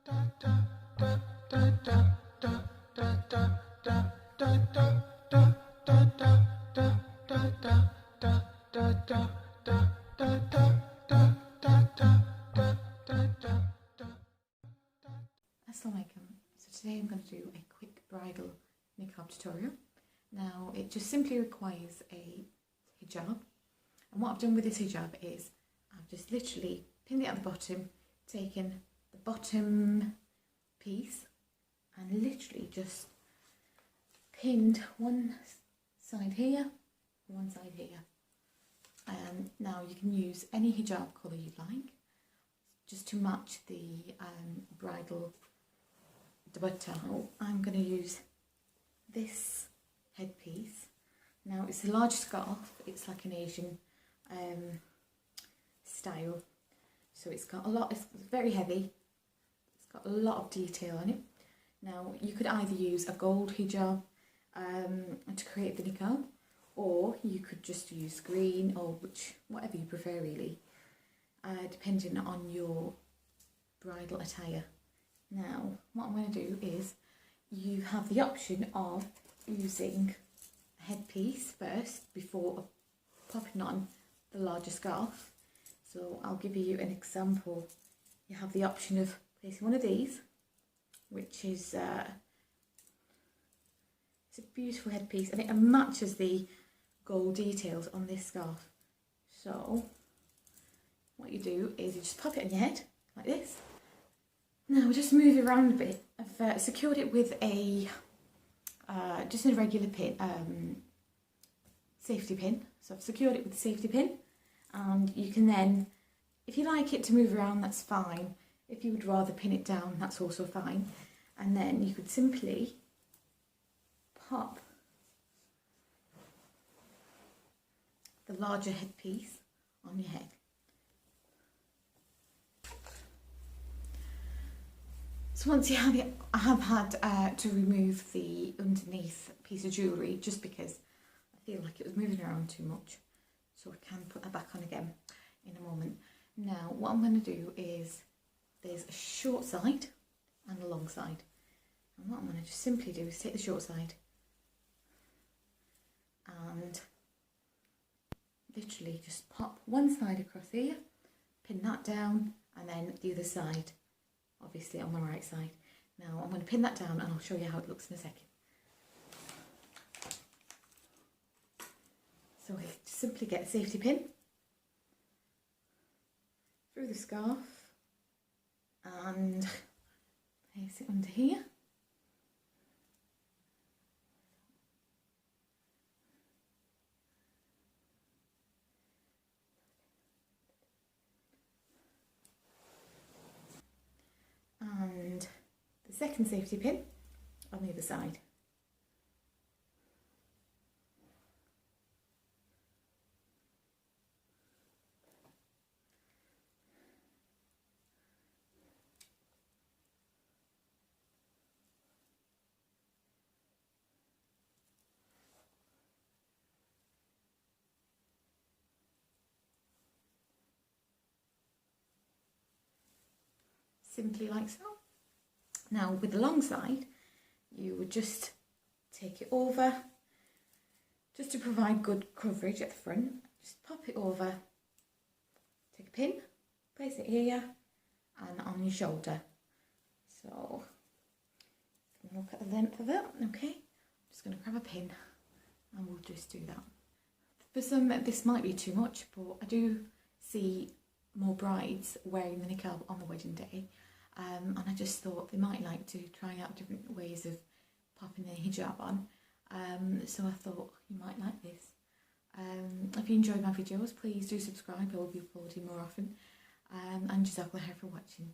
Asalamoalikum. So today I'm going to do a quick bridal niqab tutorial. Now it just simply requires a hijab, and what I've done with this hijab is I've just literally pinned it at the bottom, taken the bottom piece and literally just pinned one side here, one side here. Now you can use any hijab colour you'd like, just to match the bridal dupatta. I'm going to use this headpiece. Now it's a large scarf, it's like an Asian style, so it's got a lot, it's very heavy, it's got a lot of detail on it. Now you could either use a gold hijab to create the niqab, or you could just use green, or whatever you prefer really, depending on your bridal attire. Now what I'm going to do is, you have the option of using a headpiece first before popping on the larger scarf. So I'll give you an example. You have the option of placing one of these, which is it's a beautiful headpiece, and it matches the gold details on this scarf. So what you do is you just pop it on your head like this. Now just move it around a bit. I've secured it with a just a regular pin, safety pin. So I've secured it with a safety pin, and you can then, if you like it to move around, that's fine. If you would rather pin it down, that's also fine. And then you could simply pop the larger headpiece on your head. So once you have it, I have had to remove the underneath piece of jewellery, just because I feel like it was moving around too much. So I can put that back on again in a moment. Now what I'm going to do is, there's a short side and a long side. And what I'm going to just simply do is take the short side and literally just pop one side across here, pin that down, and then the other side, obviously on my right side. Now I'm going to pin that down and I'll show you how it looks in a second. So just simply get a safety pin through the scarf and place it under here. And the second safety pin on the other side. Simply like so. Now with the long side, you would just take it over, just to provide good coverage at the front. Just pop it over, take a pin, place it here and on your shoulder. So look at the length of it. Okay, I'm just going to grab a pin and we'll just do that. For some this might be too much, but I do see more brides wearing the niqab on the wedding day, and I just thought they might like to try out different ways of popping their hijab on, so I thought you might like this. If you enjoyed my videos, please do subscribe. I will be uploading more often, and jazakallah for watching.